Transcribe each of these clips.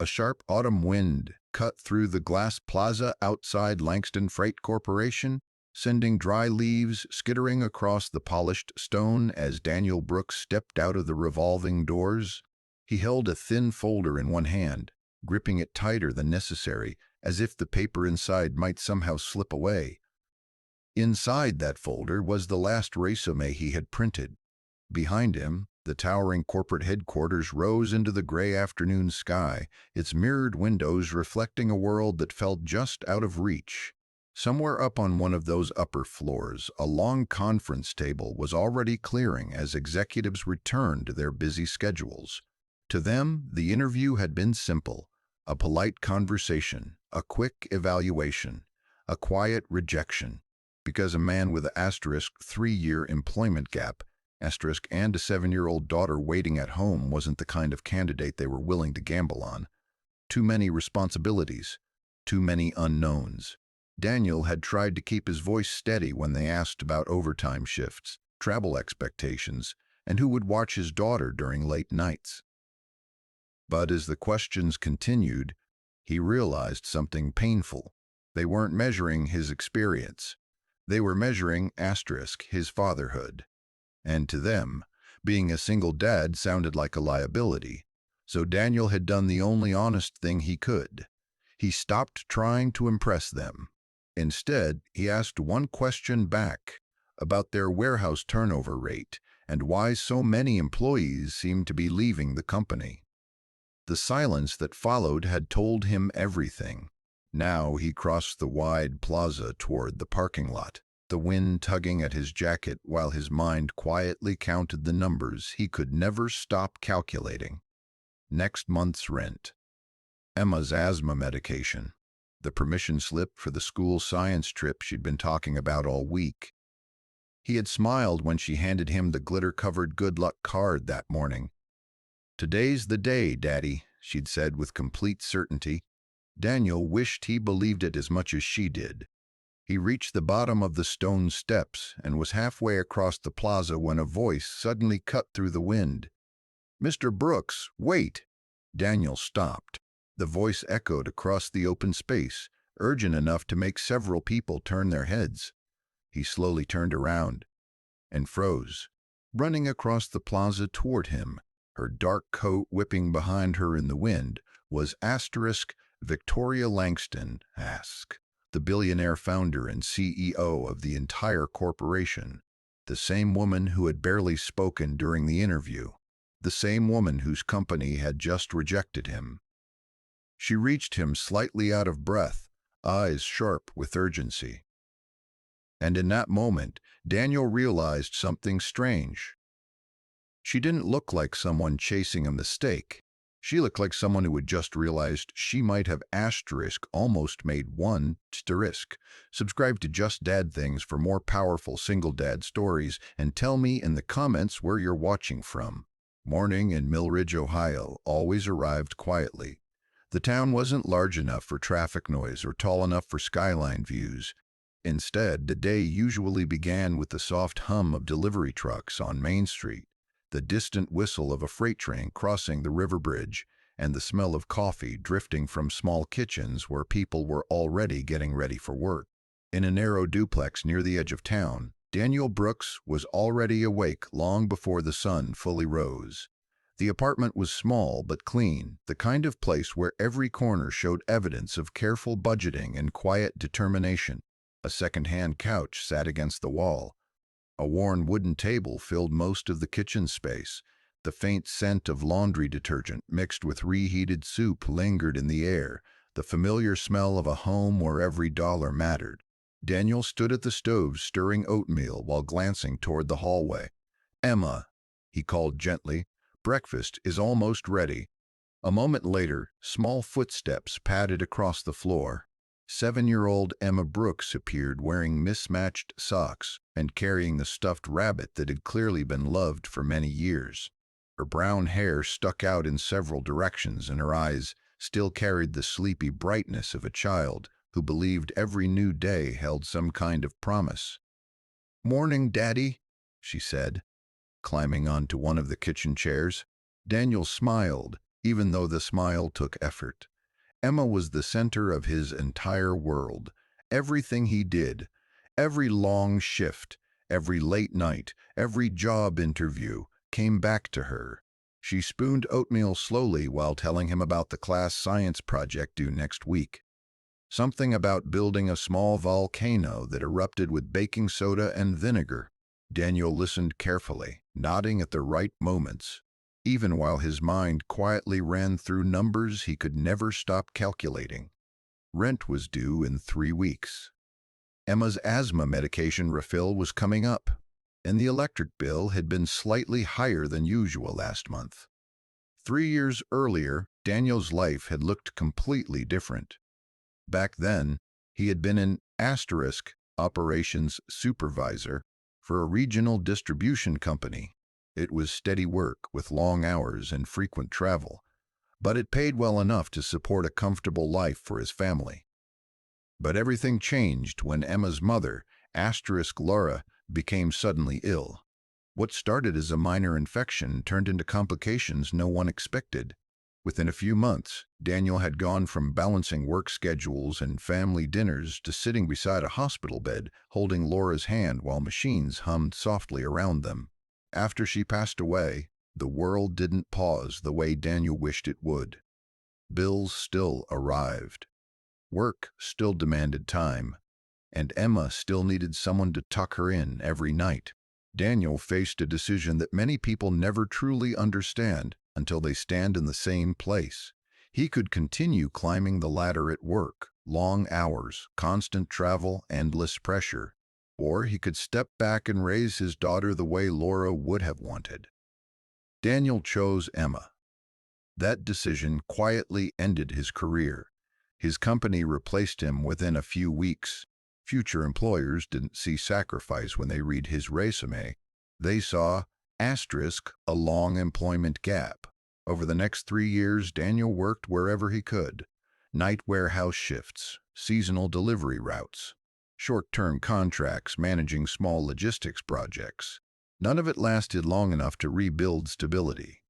A sharp autumn wind cut through the glass plaza outside Langston Freight Corporation, sending dry leaves skittering across the polished stone as Daniel Brooks stepped out of the revolving doors. He held a thin folder in one hand, gripping it tighter than necessary, as if the paper inside might somehow slip away. Inside that folder was the last résumé he had printed. Behind him, the towering corporate headquarters rose into the gray afternoon sky, its mirrored windows reflecting a world that felt just out of reach. Somewhere up on one of those upper floors, a long conference table was already clearing as executives returned to their busy schedules. To them, the interview had been simple: a polite conversation, a quick evaluation, a quiet rejection, because a man with an asterisk 3-year employment gap asterisk and a 7-year-old daughter waiting at home wasn't the kind of candidate they were willing to gamble on. Too many responsibilities, too many unknowns. Daniel had tried to keep his voice steady when they asked about overtime shifts, travel expectations, and who would watch his daughter during late nights. But as the questions continued, he realized something painful. They weren't measuring his experience. They were measuring asterisk his fatherhood. And to them, being a single dad sounded like a liability. So Daniel had done the only honest thing he could. He stopped trying to impress them. Instead, he asked one question back about their warehouse turnover rate and why so many employees seemed to be leaving the company. The silence that followed had told him everything. Now he crossed the wide plaza toward the parking lot, the wind tugging at his jacket while his mind quietly counted the numbers he could never stop calculating. Next month's rent, Emma's asthma medication, the permission slip for the school science trip she'd been talking about all week. He had smiled when she handed him the glitter-covered good luck card that morning. "Today's the day, Daddy," she'd said with complete certainty. Daniel wished he believed it as much as she did. He reached the bottom of the stone steps and was halfway across the plaza when a voice suddenly cut through the wind. "Mr. Brooks, wait!" Daniel stopped. The voice echoed across the open space, urgent enough to make several people turn their heads. He slowly turned around and froze. Running across the plaza toward him, her dark coat whipping behind her in the wind, was asterisk Victoria Langston, the billionaire founder and CEO of the entire corporation, the same woman who had barely spoken during the interview, the same woman whose company had just rejected him. She reached him slightly out of breath, eyes sharp with urgency. And in that moment, Daniel realized something strange. She didn't look like someone chasing a mistake. She looked like someone who had just realized she might have almost made one Subscribe to Just Dad Things for more powerful single dad stories, and tell me in the comments where you're watching from. Morning in Millridge, Ohio, always arrived quietly. The town wasn't large enough for traffic noise or tall enough for skyline views. Instead, the day usually began with the soft hum of delivery trucks on Main Street, the distant whistle of a freight train crossing the river bridge, and the smell of coffee drifting from small kitchens where people were already getting ready for work. In a narrow duplex near the edge of town, Daniel Brooks was already awake long before the sun fully rose. The apartment was small but clean, the kind of place where every corner showed evidence of careful budgeting and quiet determination. A second-hand couch sat against the wall. A worn wooden table filled most of the kitchen space. The faint scent of laundry detergent mixed with reheated soup lingered in the air, the familiar smell of a home where every dollar mattered. Daniel stood at the stove stirring oatmeal while glancing toward the hallway. "Emma," he called gently, "breakfast is almost ready." A moment later, small footsteps padded across the floor. 7-year-old Emma Brooks appeared wearing mismatched socks and carrying the stuffed rabbit that had clearly been loved for many years. Her brown hair stuck out in several directions, and her eyes still carried the sleepy brightness of a child who believed every new day held some kind of promise. "Morning, Daddy," she said, climbing onto one of the kitchen chairs. Daniel smiled, even though the smile took effort. Emma was the center of his entire world. Everything he did, every long shift, every late night, every job interview, came back to her. She spooned oatmeal slowly while telling him about the class science project due next week. Something about building a small volcano that erupted with baking soda and vinegar. Daniel listened carefully, nodding at the right moments, even while his mind quietly ran through numbers he could never stop calculating. Rent was due in 3 weeks. Emma's asthma medication refill was coming up, and the electric bill had been slightly higher than usual last month. 3 years earlier, Daniel's life had looked completely different. Back then, he had been an operations supervisor for a regional distribution company. It was steady work with long hours and frequent travel, but it paid well enough to support a comfortable life for his family. But everything changed when Emma's mother, Laura, became suddenly ill. What started as a minor infection turned into complications no one expected. Within a few months, Daniel had gone from balancing work schedules and family dinners to sitting beside a hospital bed, holding Laura's hand while machines hummed softly around them. After she passed away, the world didn't pause the way Daniel wished it would. Bills still arrived. Work still demanded time, and Emma still needed someone to tuck her in every night. Daniel faced a decision that many people never truly understand until they stand in the same place. He could continue climbing the ladder at work, long hours, constant travel, endless pressure, or he could step back and raise his daughter the way Laura would have wanted. Daniel chose Emma. That decision quietly ended his career. His company replaced him within a few weeks. Future employers didn't see sacrifice when they read his résumé. They saw a long employment gap. Over the next 3 years, Daniel worked wherever he could. Night warehouse shifts, seasonal delivery routes, short-term contracts managing small logistics projects. None of it lasted long enough to rebuild stability.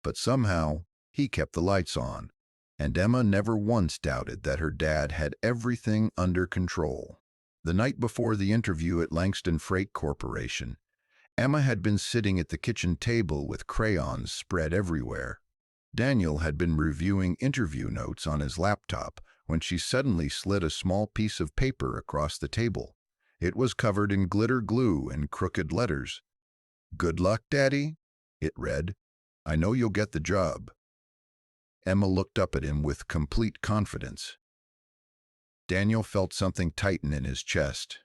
But somehow, he kept the lights on, and Emma never once doubted that her dad had everything under control. The night before the interview at Langston Freight Corporation, Emma had been sitting at the kitchen table with crayons spread everywhere. Daniel had been reviewing interview notes on his laptop when she suddenly slid a small piece of paper across the table. It was covered in glitter glue and crooked letters. "Good luck, Daddy," it read. "I know you'll get the job." Emma looked up at him with complete confidence. Daniel felt something tighten in his chest.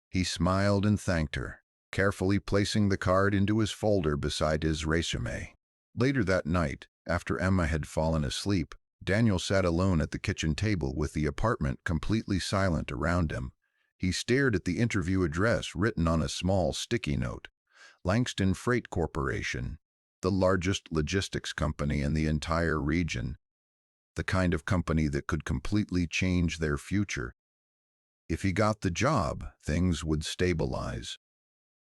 He smiled and thanked her, carefully placing the card into his folder beside his résumé. Later that night, after Emma had fallen asleep, Daniel sat alone at the kitchen table with the apartment completely silent around him. He stared at the interview address written on a small sticky note. Langston Freight Corporation, the largest logistics company in the entire region. The kind of company that could completely change their future. If he got the job, things would stabilize.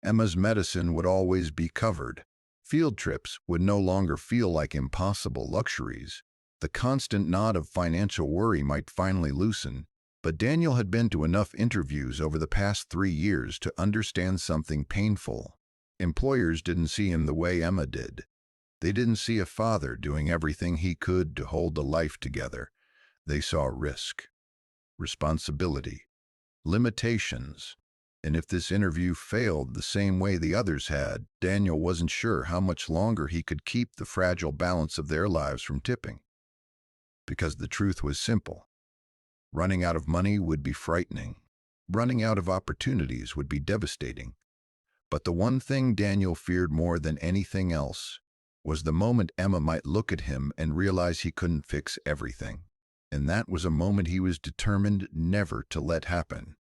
Emma's medicine would always be covered. Field trips would no longer feel like impossible luxuries. The constant knot of financial worry might finally loosen. But Daniel had been to enough interviews over the past 3 years to understand something painful. Employers didn't see him the way Emma did. They didn't see a father doing everything he could to hold the life together. They saw risk, responsibility, limitations. And if this interview failed the same way the others had, Daniel wasn't sure how much longer he could keep the fragile balance of their lives from tipping. Because the truth was simple. Running out of money would be frightening. Running out of opportunities would be devastating. But the one thing Daniel feared more than anything else was the moment Emma might look at him and realize he couldn't fix everything. And that was a moment he was determined never to let happen.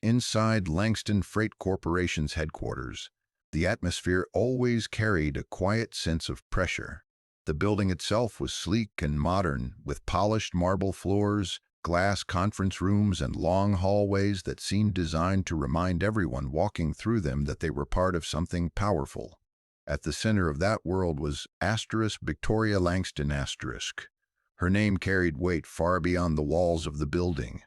Inside Langston Freight Corporation's headquarters, the atmosphere always carried a quiet sense of pressure. The building itself was sleek and modern, with polished marble floors, glass conference rooms, and long hallways that seemed designed to remind everyone walking through them that they were part of something powerful. At the center of that world was Victoria Langston asterisk. Her name carried weight far beyond the walls of the building.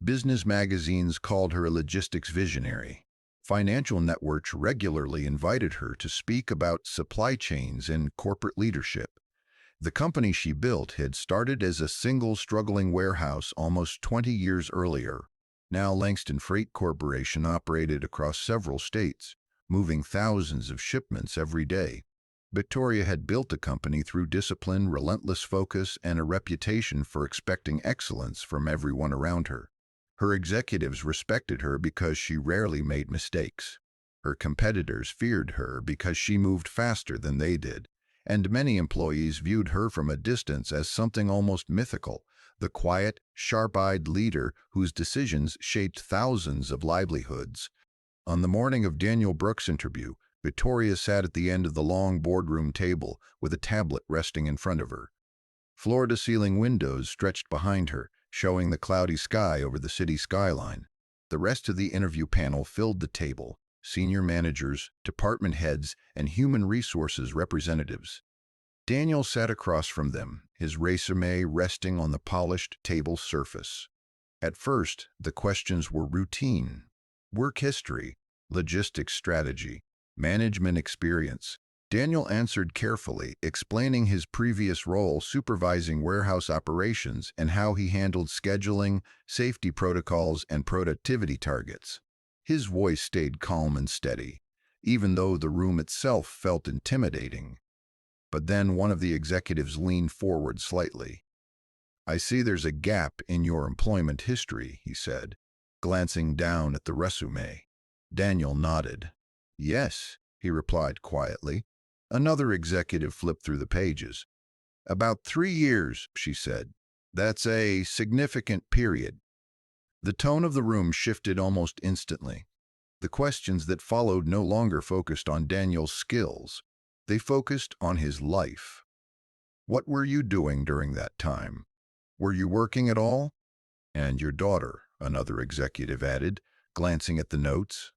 Business magazines called her a logistics visionary. Financial networks regularly invited her to speak about supply chains and corporate leadership. The company she built had started as a single struggling warehouse almost 20 years earlier. Now Langston Freight Corporation operated across several states, moving thousands of shipments every day. Victoria had built the company through discipline, relentless focus, and a reputation for expecting excellence from everyone around her. Her executives respected her because she rarely made mistakes. Her competitors feared her because she moved faster than they did, and many employees viewed her from a distance as something almost mythical, the quiet, sharp-eyed leader whose decisions shaped thousands of livelihoods. On the morning of Daniel Brooks' interview, Victoria sat at the end of the long boardroom table with a tablet resting in front of her. Floor-to-ceiling windows stretched behind her, showing the cloudy sky over the city skyline. The rest of the interview panel filled the table: senior managers, department heads, and human resources representatives. Daniel sat across from them, his résumé resting on the polished table surface. At first, the questions were routine: work history, logistics strategy, management experience. Daniel answered carefully, explaining his previous role supervising warehouse operations and how he handled scheduling, safety protocols, and productivity targets. His voice stayed calm and steady, even though the room itself felt intimidating. But then one of the executives leaned forward slightly. "I see there's a gap in your employment history," he said, glancing down at the résumé. Daniel nodded. "Yes," he replied quietly. Another executive flipped through the pages. "About 3 years," she said. "That's a significant period." The tone of the room shifted almost instantly. The questions that followed no longer focused on Daniel's skills. They focused on his life. "What were you doing during that time? Were you working at all?" "And your daughter," another executive added, glancing at the notes.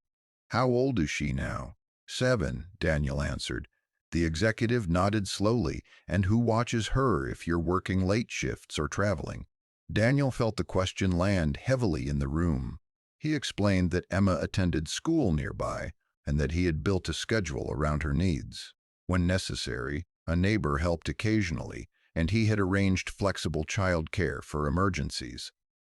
"How old is she now?" "7," Daniel answered. The executive nodded slowly. "And who watches her if you're working late shifts or traveling?" Daniel felt the question land heavily in the room. He explained that Emma attended school nearby and that he had built a schedule around her needs. When necessary, a neighbor helped occasionally, and he had arranged flexible child care for emergencies.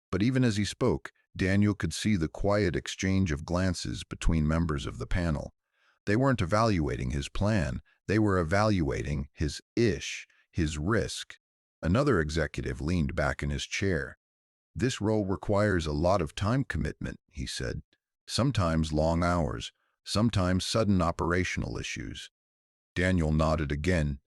But even as he spoke, Daniel could see the quiet exchange of glances between members of the panel. They weren't evaluating his plan, they were evaluating his his risk. Another executive leaned back in his chair. "This role requires a lot of time commitment," he said. "Sometimes long hours, sometimes sudden operational issues." Daniel nodded again.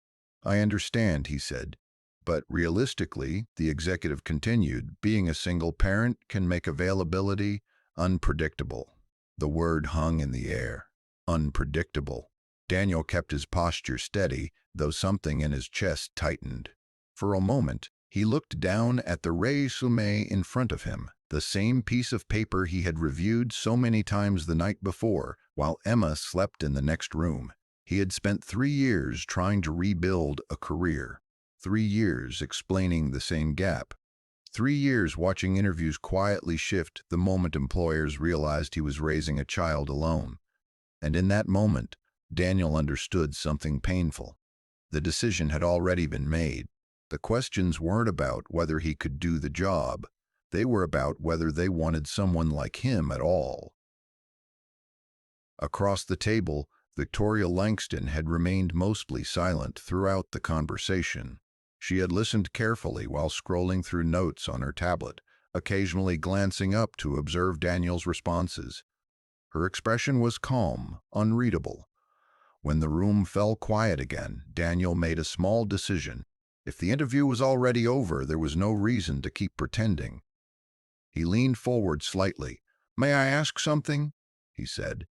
"I understand," he said. "But realistically," the executive continued, "being a single parent can make availability unpredictable." The word hung in the air. Unpredictable. Daniel kept his posture steady, though something in his chest tightened. For a moment, he looked down at the résumé in front of him, the same piece of paper he had reviewed so many times the night before, while Emma slept in the next room. He had spent 3 years trying to rebuild a career. 3 years explaining the same gap. 3 years watching interviews quietly shift the moment employers realized he was raising a child alone. And in that moment, Daniel understood something painful. The decision had already been made. The questions weren't about whether he could do the job. They were about whether they wanted someone like him at all. Across the table, Victoria Langston had remained mostly silent throughout the conversation. She had listened carefully while scrolling through notes on her tablet, occasionally glancing up to observe Daniel's responses. Her expression was calm, unreadable. When the room fell quiet again, Daniel made a small decision. If the interview was already over, there was no reason to keep pretending. He leaned forward slightly. "May I ask something?" he said.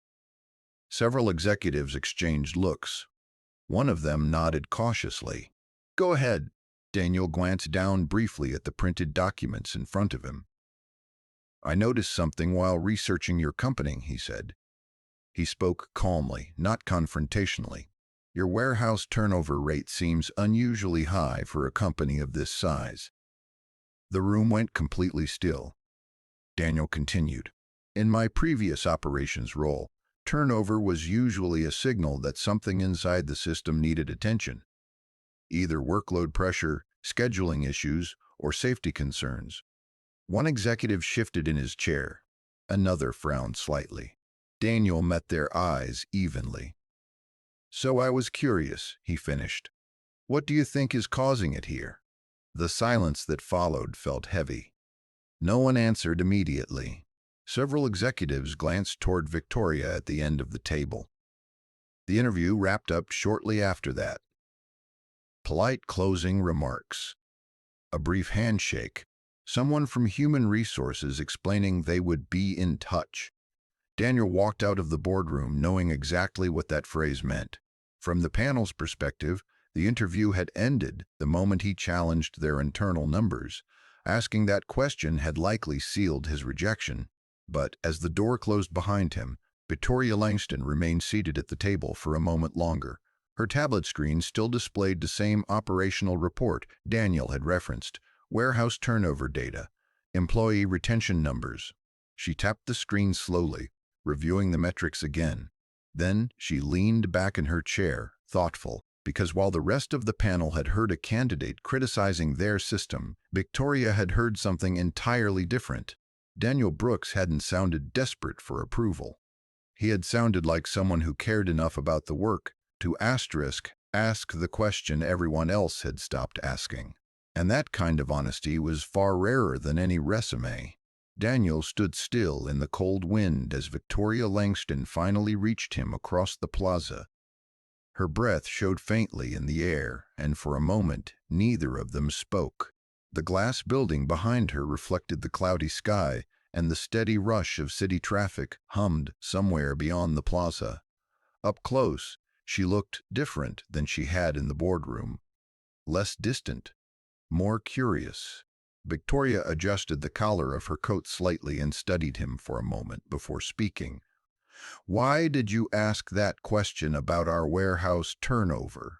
Several executives exchanged looks. One of them nodded cautiously. "Go ahead." Daniel glanced down briefly at the printed documents in front of him. "I noticed something while researching your company," he said. He spoke calmly, not confrontationally. Your warehouse turnover rate seems unusually high for a company of this size. The room went completely still. Daniel continued. In my previous operations role, turnover was usually a signal that something inside the system needed attention. Either workload pressure, scheduling issues, or safety concerns. One executive shifted in his chair. Another frowned slightly. Daniel met their eyes evenly. So I was curious, he finished. What do you think is causing it here? The silence that followed felt heavy. No one answered immediately. Several executives glanced toward Victoria at the end of the table. The interview wrapped up shortly after that. Polite closing remarks. A brief handshake. Someone from Human Resources explaining they would be in touch. Daniel walked out of the boardroom knowing exactly what that phrase meant. From the panel's perspective, the interview had ended the moment he challenged their internal numbers. Asking that question had likely sealed his rejection. But as the door closed behind him, Victoria Langston remained seated at the table for a moment longer. Her tablet screen still displayed the same operational report Daniel had referenced: warehouse turnover data, employee retention numbers. She tapped the screen slowly, reviewing the metrics again. Then she leaned back in her chair, thoughtful, because while the rest of the panel had heard a candidate criticizing their system, Victoria had heard something entirely different. Daniel Brooks hadn't sounded desperate for approval. He had sounded like someone who cared enough about the work to ask the question everyone else had stopped asking. And that kind of honesty was far rarer than any résumé. Daniel stood still in the cold wind as Victoria Langston finally reached him across the plaza. Her breath showed faintly in the air, and for a moment neither of them spoke. The glass building behind her reflected the cloudy sky, and the steady rush of city traffic hummed somewhere beyond the plaza. Up close, she looked different than she had in the boardroom. Less distant, more curious. Victoria adjusted the collar of her coat slightly and studied him for a moment before speaking. Why did you ask that question about our warehouse turnover?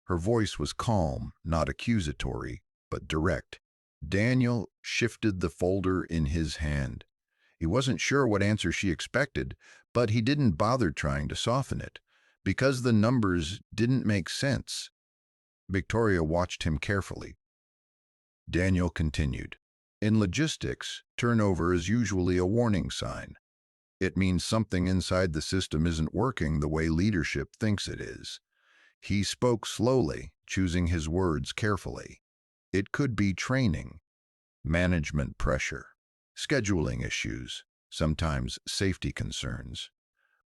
Her voice was calm, not accusatory, but direct. Daniel shifted the folder in his hand. He wasn't sure what answer she expected, but he didn't bother trying to soften it, because the numbers didn't make sense. Victoria watched him carefully. Daniel continued. In logistics, turnover is usually a warning sign. It means something inside the system isn't working the way leadership thinks it is. He spoke slowly, choosing his words carefully. It could be training, management pressure, scheduling issues, sometimes safety concerns.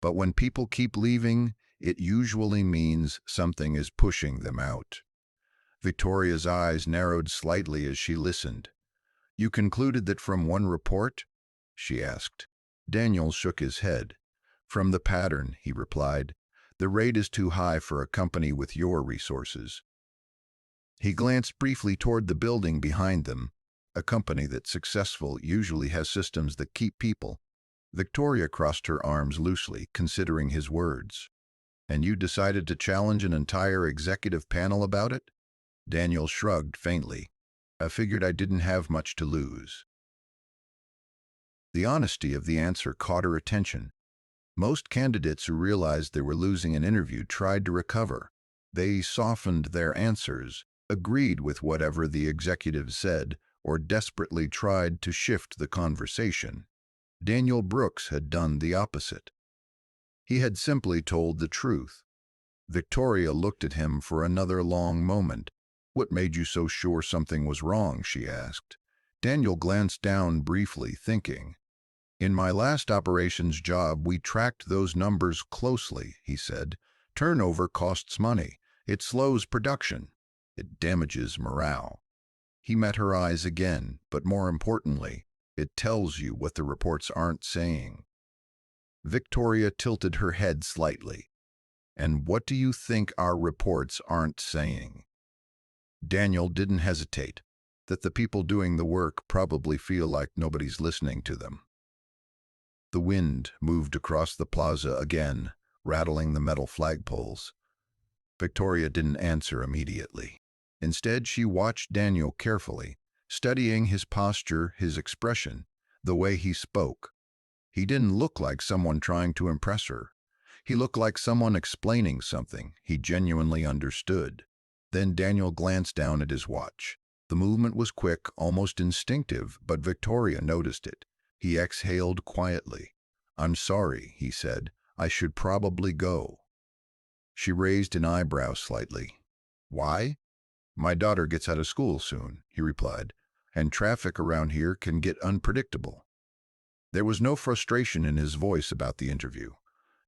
But when people keep leaving, it usually means something is pushing them out. Victoria's eyes narrowed slightly as she listened. You concluded that from one report? She asked. Daniel shook his head. From the pattern, he replied. The rate is too high for a company with your resources. He glanced briefly toward the building behind them. A company that's successful usually has systems that keep people. Victoria crossed her arms loosely, considering his words. And you decided to challenge an entire executive panel about it? Daniel shrugged faintly. I figured I didn't have much to lose. The honesty of the answer caught her attention. Most candidates who realized they were losing an interview tried to recover. They softened their answers, agreed with whatever the executive said, or desperately tried to shift the conversation. Daniel Brooks had done the opposite. He had simply told the truth. Victoria looked at him for another long moment. What made you so sure something was wrong? She asked. Daniel glanced down briefly, thinking. In my last operations job, we tracked those numbers closely, he said. Turnover costs money. It slows production. It damages morale. He met her eyes again, but more importantly, it tells you what the reports aren't saying. Victoria tilted her head slightly. And what do you think our reports aren't saying? Daniel didn't hesitate. That the people doing the work probably feel like nobody's listening to them. The wind moved across the plaza again, rattling the metal flagpoles. Victoria didn't answer immediately. Instead, she watched Daniel carefully, studying his posture, his expression, the way he spoke. He didn't look like someone trying to impress her. He looked like someone explaining something he genuinely understood. Then Daniel glanced down at his watch. The movement was quick, almost instinctive, but Victoria noticed it. He exhaled quietly. "I'm sorry," he said. "I should probably go." She raised an eyebrow slightly. "Why?" "My daughter gets out of school soon," he replied, "and traffic around here can get unpredictable." There was no frustration in his voice about the interview.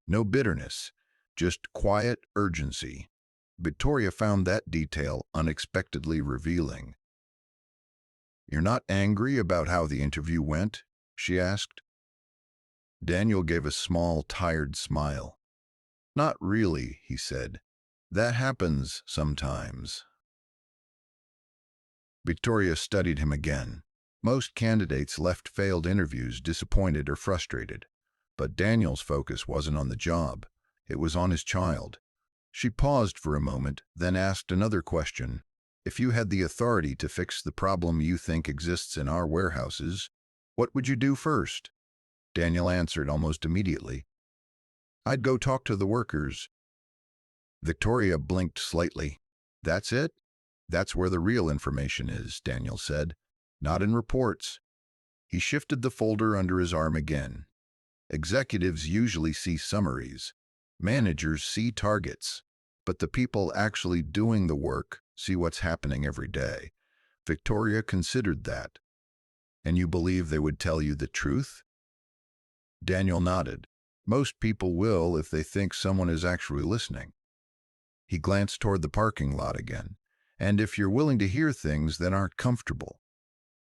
No bitterness, just quiet urgency. Victoria found that detail unexpectedly revealing. "You're not angry about how the interview went?" she asked. Daniel gave a small, tired smile. "Not really," he said. "That happens sometimes." Victoria studied him again. Most candidates left failed interviews disappointed or frustrated. But Daniel's focus wasn't on the job. It was on his child. She paused for a moment, then asked another question. "If you had the authority to fix the problem you think exists in our warehouses, what would you do first?" Daniel answered almost immediately. "I'd go talk to the workers." Victoria blinked slightly. "That's it? That's where the real information is," Daniel said. "Not in reports." He shifted the folder under his arm again. "Executives usually see summaries. Managers see targets. But the people actually doing the work see what's happening every day." Victoria considered that. "And you believe they would tell you the truth?" Daniel nodded. "Most people will if they think someone is actually listening." He glanced toward the parking lot again. "And if you're willing to hear things that aren't comfortable."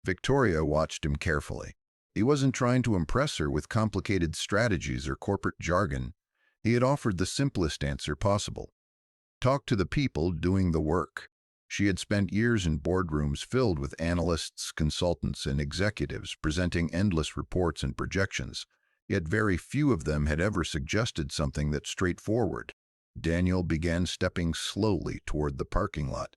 Victoria watched him carefully. He wasn't trying to impress her with complicated strategies or corporate jargon. He had offered the simplest answer possible. Talk to the people doing the work. She had spent years in boardrooms filled with analysts, consultants, and executives presenting endless reports and projections, yet very few of them had ever suggested something that's straightforward. Daniel began stepping slowly toward the parking lot.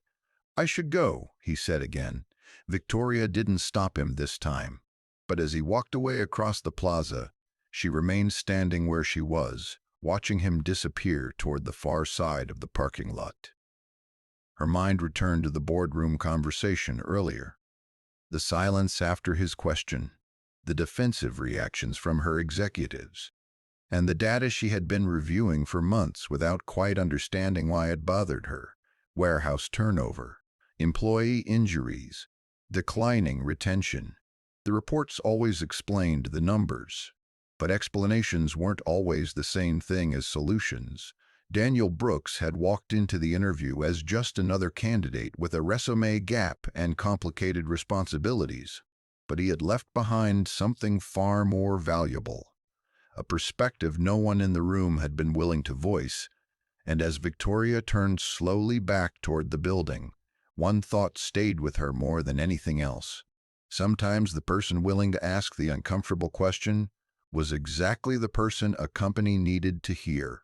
"I should go," he said again. Victoria didn't stop him this time. But as he walked away across the plaza, she remained standing where she was, watching him disappear toward the far side of the parking lot. Her mind returned to the boardroom conversation earlier. The silence after his question, the defensive reactions from her executives, and the data she had been reviewing for months without quite understanding why it bothered her. Warehouse turnover, employee injuries, declining retention. The reports always explained the numbers, but explanations weren't always the same thing as solutions. Daniel Brooks had walked into the interview as just another candidate with a resume gap and complicated responsibilities, but he had left behind something far more valuable, a perspective no one in the room had been willing to voice. And as Victoria turned slowly back toward the building, one thought stayed with her more than anything else. Sometimes the person willing to ask the uncomfortable question was exactly the person a company needed to hear.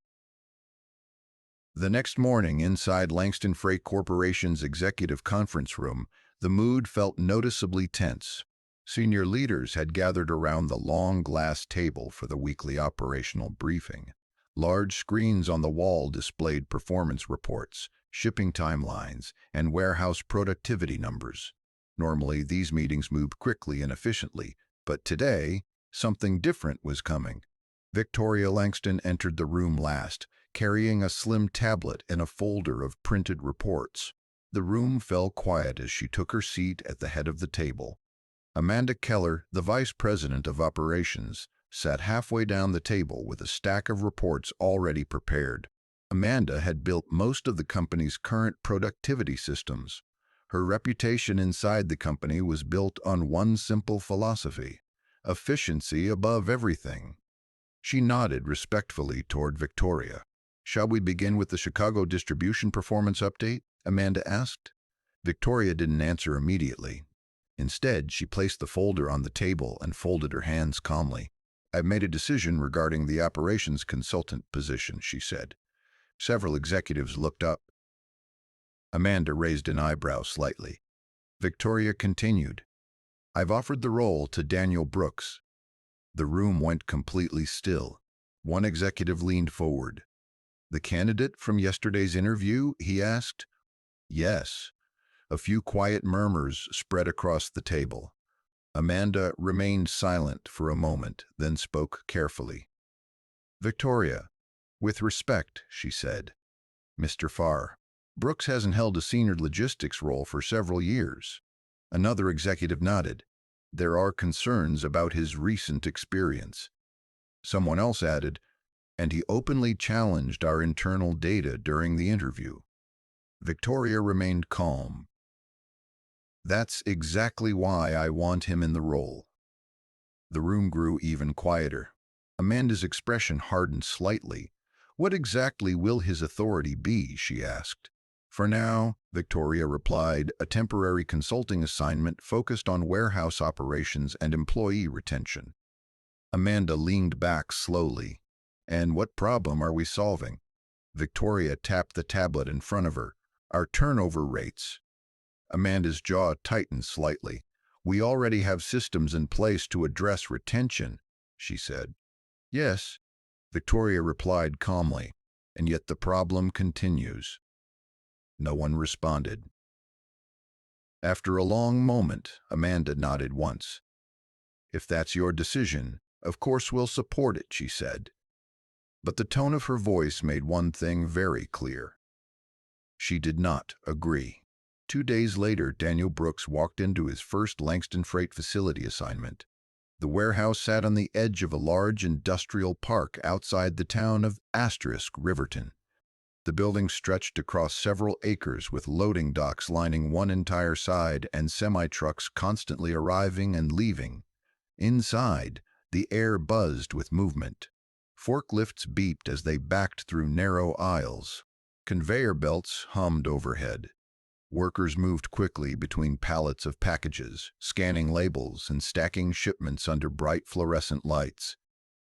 The next morning, inside Langston Freight Corporation's executive conference room, the mood felt noticeably tense. Senior leaders had gathered around the long glass table for the weekly operational briefing. Large screens on the wall displayed performance reports, shipping timelines, and warehouse productivity numbers. Normally, these meetings moved quickly and efficiently, but today, something different was coming. Victoria Langston entered the room last, carrying a slim tablet and a folder of printed reports. The room fell quiet as she took her seat at the head of the table. Amanda Keller, the vice president of operations, sat halfway down the table with a stack of reports already prepared. Amanda had built most of the company's current productivity systems. Her reputation inside the company was built on one simple philosophy: efficiency above everything. She nodded respectfully toward Victoria. "Shall we begin with the Chicago distribution performance update?" Amanda asked. Victoria didn't answer immediately. Instead, she placed the folder on the table and folded her hands calmly. "I've made a decision regarding the operations consultant position," she said. Several executives looked up, Amanda raised an eyebrow slightly. Victoria continued, "I've offered the role to Daniel Brooks." The room went completely still. One executive leaned forward. "The candidate from yesterday's interview?" he asked. "Yes." A few quiet murmurs spread across the table. Amanda remained silent for a moment, then spoke carefully. "Victoria, with respect," she said. "Mr. Farr, Brooks hasn't held a senior logistics role for several years." Another executive nodded. "There are concerns about his recent experience." Someone else added, "And he openly challenged our internal data during the interview." Victoria remained calm. "That's exactly why I want him in the role." The room grew even quieter. Amanda's expression hardened slightly. "What exactly will his authority be?" she asked. "For now," Victoria replied, "a temporary consulting assignment focused on warehouse operations and employee retention." Amanda leaned back slowly. "And what problem are we solving?" Victoria tapped the tablet in front of her. "Our turnover rates." Amanda's jaw tightened slightly. "We already have systems in place to address retention," she said. "Yes," Victoria replied calmly, "and yet the problem continues." No one responded. After a long moment, Amanda nodded once. "If that's your decision, of course we'll support it," she said. But the tone of her voice made one thing very clear. She did not agree. 2 days later, Daniel Brooks walked into his first Langston Freight facility assignment. The warehouse sat on the edge of a large industrial park outside the town of Riverton. The building stretched across several acres with loading docks lining one entire side and semi-trucks constantly arriving and leaving. Inside, the air buzzed with movement. Forklifts beeped as they backed through narrow aisles. Conveyor belts hummed overhead. Workers moved quickly between pallets of packages, scanning labels and stacking shipments under bright fluorescent lights.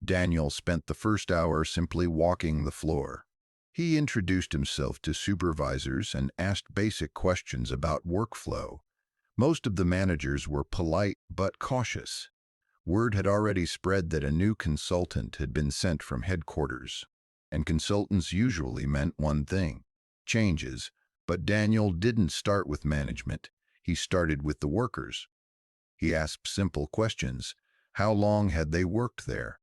Daniel spent the first hour simply walking the floor. He introduced himself to supervisors and asked basic questions about workflow. Most of the managers were polite but cautious. Word had already spread that a new consultant had been sent from headquarters. And consultants usually meant one thing: changes. But Daniel didn't start with management. He started with the workers. He asked simple questions. How long had they worked there?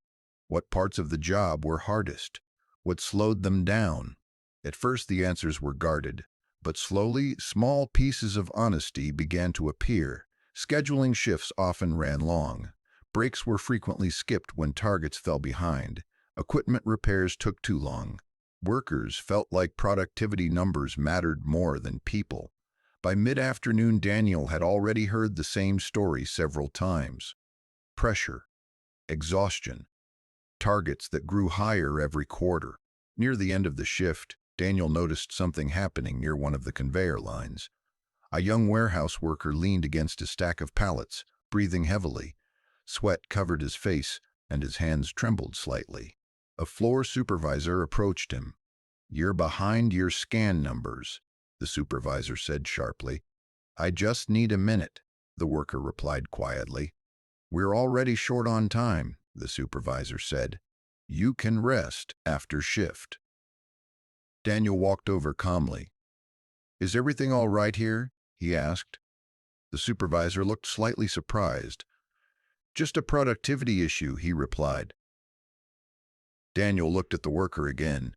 What parts of the job were hardest? What slowed them down? At first the answers were guarded, but slowly small pieces of honesty began to appear. Scheduling shifts often ran long. Breaks were frequently skipped when targets fell behind. Equipment repairs took too long. Workers felt like productivity numbers mattered more than people. By mid-afternoon, Daniel had already heard the same story several times. Pressure, exhaustion, targets that grew higher every quarter. Near the end of the shift, Daniel noticed something happening near one of the conveyor lines. A young warehouse worker leaned against a stack of pallets, breathing heavily. Sweat covered his face, and his hands trembled slightly. A floor supervisor approached him. "You're behind your scan numbers," the supervisor said sharply. "I just need a minute," the worker replied quietly. "We're already short on time," the supervisor said. "You can rest after shift." Daniel walked over calmly. "Is everything all right here?" he asked. The supervisor looked slightly surprised. "Just a productivity issue," he replied. Daniel looked at the worker again.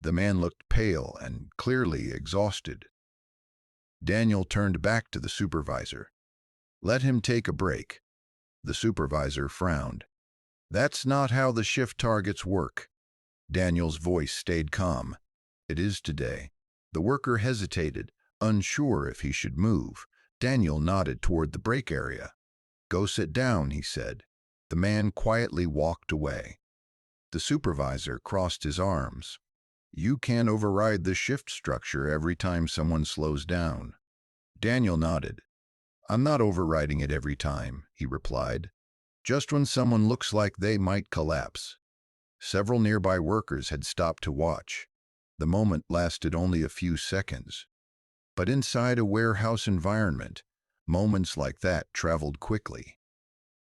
The man looked pale and clearly exhausted. Daniel turned back to the supervisor. "Let him take a break." The supervisor frowned. "That's not how the shift targets work." Daniel's voice stayed calm. "It is today." The worker hesitated, unsure if he should move. Daniel nodded toward the break area. "Go sit down," he said. The man quietly walked away. The supervisor crossed his arms. "You can't override the shift structure every time someone slows down." Daniel nodded. "I'm not overriding it every time," he replied. "Just when someone looks like they might collapse." Several nearby workers had stopped to watch. The moment lasted only a few seconds. But inside a warehouse environment, moments like that traveled quickly.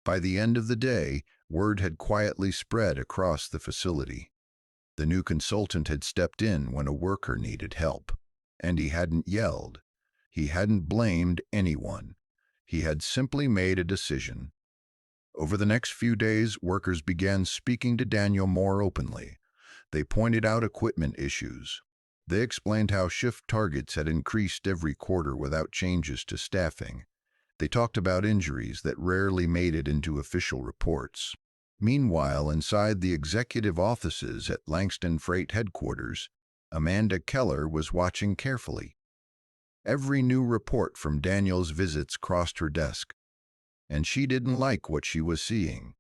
By the end of the day, word had quietly spread across the facility. The new consultant had stepped in when a worker needed help. And he hadn't yelled. He hadn't blamed anyone. He had simply made a decision. Over the next few days, workers began speaking to Daniel more openly. They pointed out equipment issues. They explained how shift targets had increased every quarter without changes to staffing. They talked about injuries that rarely made it into official reports. Meanwhile, inside the executive offices at Langston Freight headquarters, Amanda Keller was watching carefully. Every new report from Daniel's visits crossed her desk, and she didn't like what she was seeing.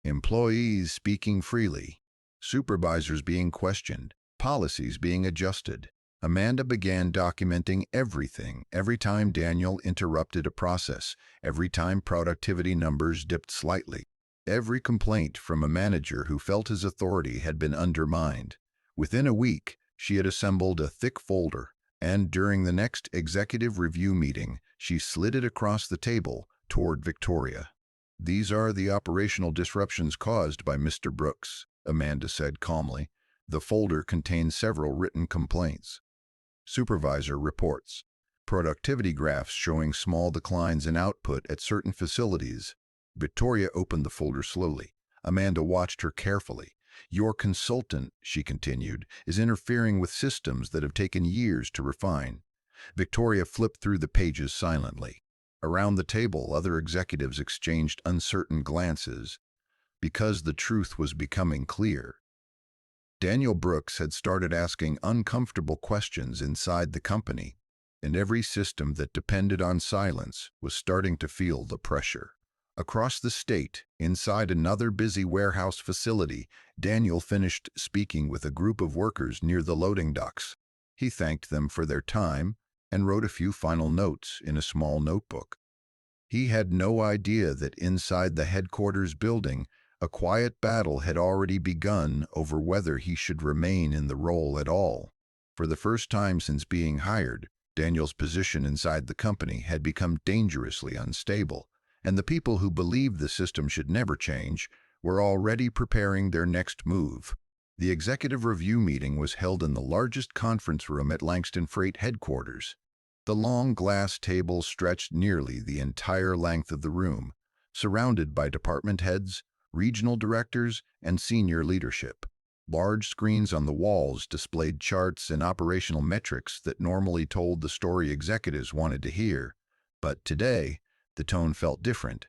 Employees speaking freely, supervisors being questioned, policies being adjusted. Amanda began documenting everything, every time Daniel interrupted a process, every time productivity numbers dipped slightly, every complaint from a manager who felt his authority had been undermined. Within a week, she had assembled a thick folder, and during the next executive review meeting, she slid it across the table toward Victoria. "These are the operational disruptions caused by Mr. Brooks," Amanda said calmly. The folder contained several written complaints. Supervisor reports, productivity graphs showing small declines in output at certain facilities. Victoria opened the folder slowly. Amanda watched her carefully. "Your consultant," she continued, "is interfering with systems that have taken years to refine." Victoria flipped through the pages silently. Around the table, other executives exchanged uncertain glances, because the truth was becoming clear. Daniel Brooks had started asking uncomfortable questions inside the company, and every system that depended on silence was starting to feel the pressure. Across the state, inside another busy warehouse facility, Daniel finished speaking with a group of workers near the loading docks. He thanked them for their time and wrote a few final notes in a small notebook. He had no idea that inside the headquarters building, a quiet battle had already begun over whether he should remain in the role at all. For the first time since being hired, Daniel's position inside the company had become dangerously unstable, and the people who believed the system should never change were already preparing their next move. The executive review meeting was held in the largest conference room at Langston Freight headquarters. The long glass table stretched nearly the entire length of the room, surrounded by department heads, regional directors, and senior leadership. Large screens on the walls displayed charts and operational metrics that normally told the story executives wanted to hear. But today, the tone felt different.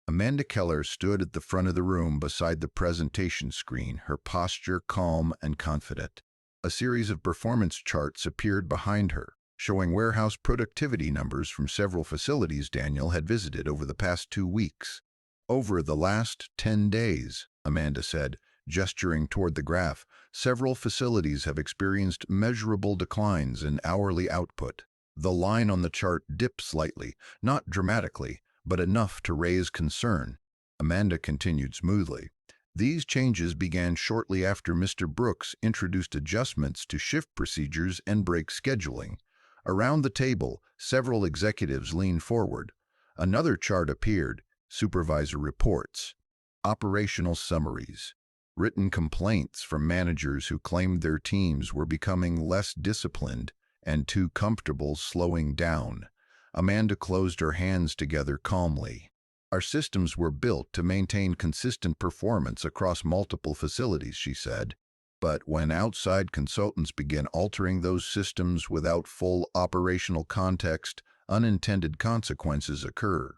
Amanda Keller stood at the front of the room beside the presentation screen, her posture calm and confident. A series of performance charts appeared behind her, showing warehouse productivity numbers from several facilities Daniel had visited over the past 2 weeks. "Over the last 10 days, Amanda said, gesturing toward the graph, several facilities have experienced measurable declines in hourly output. The line on the chart dipped slightly, not dramatically, but enough to raise concern." Amanda continued smoothly. "These changes began shortly after Mr. Brooks introduced adjustments to shift procedures and break scheduling." Around the table, several executives leaned forward. Another chart appeared. Supervisor reports, operational summaries, written complaints from managers who claimed their teams were becoming less disciplined and too comfortable slowing down. Amanda closed her hands together calmly. "Our systems were built to maintain consistent performance across multiple facilities," she said. "But when outside consultants begin altering those systems without full operational context, unintended consequences occur."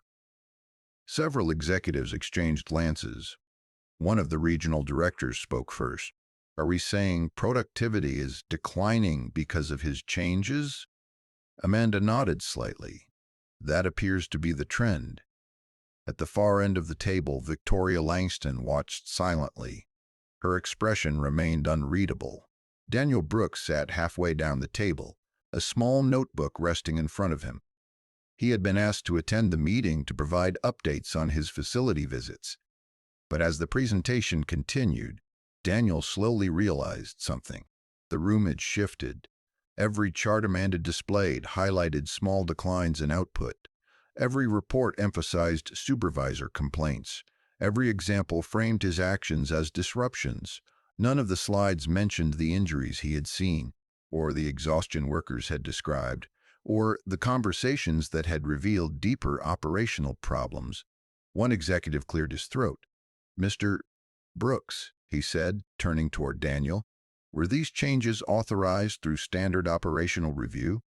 Several executives exchanged glances. One of the regional directors spoke first. "Are we saying productivity is declining because of his changes?" Amanda nodded slightly. "That appears to be the trend." At the far end of the table, Victoria Langston watched silently. Her expression remained unreadable. Daniel Brooks sat halfway down the table, a small notebook resting in front of him. He had been asked to attend the meeting to provide updates on his facility visits. But as the presentation continued, Daniel slowly realized something. The room had shifted. Every chart Amanda displayed highlighted small declines in output. Every report emphasized supervisor complaints. Every example framed his actions as disruptions. None of the slides mentioned the injuries he had seen, or the exhaustion workers had described, or the conversations that had revealed deeper operational problems. One executive cleared his throat. "Mr. Brooks," he said, turning toward Daniel, "were these changes authorized through standard operational review?"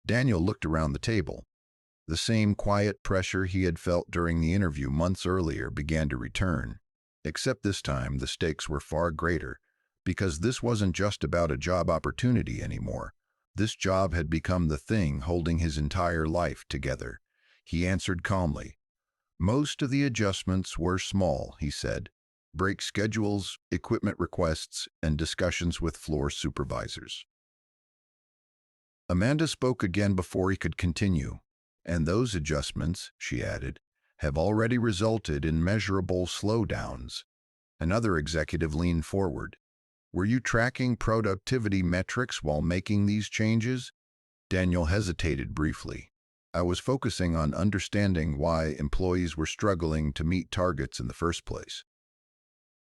Daniel looked around the table. The same quiet pressure he had felt during the interview months earlier began to return. Except this time, the stakes were far greater, because this wasn't just about a job opportunity anymore. This job had become the thing holding his entire life together. He answered calmly. "Most of the adjustments were small," he said. "Break schedules, equipment requests, and discussions with floor supervisors." Amanda spoke again before he could continue. "And those adjustments," she added, "have already resulted in measurable slowdowns." Another executive leaned forward. "Were you tracking productivity metrics while making these changes?" Daniel hesitated briefly. "I was focusing on understanding why employees were struggling to meet targets in the first place."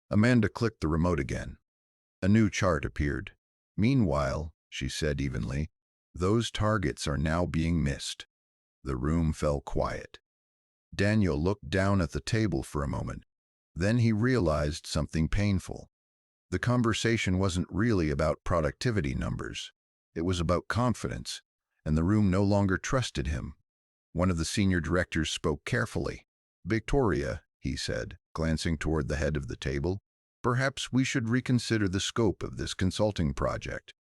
Amanda clicked the remote again. A new chart appeared. "Meanwhile," she said evenly, "those targets are now being missed." The room fell quiet. Daniel looked down at the table for a moment. Then he realized something painful. The conversation wasn't really about productivity numbers. It was about confidence, and the room no longer trusted him. One of the senior directors spoke carefully. "Victoria," he said, glancing toward the head of the table, "perhaps we should reconsider the scope of this consulting project."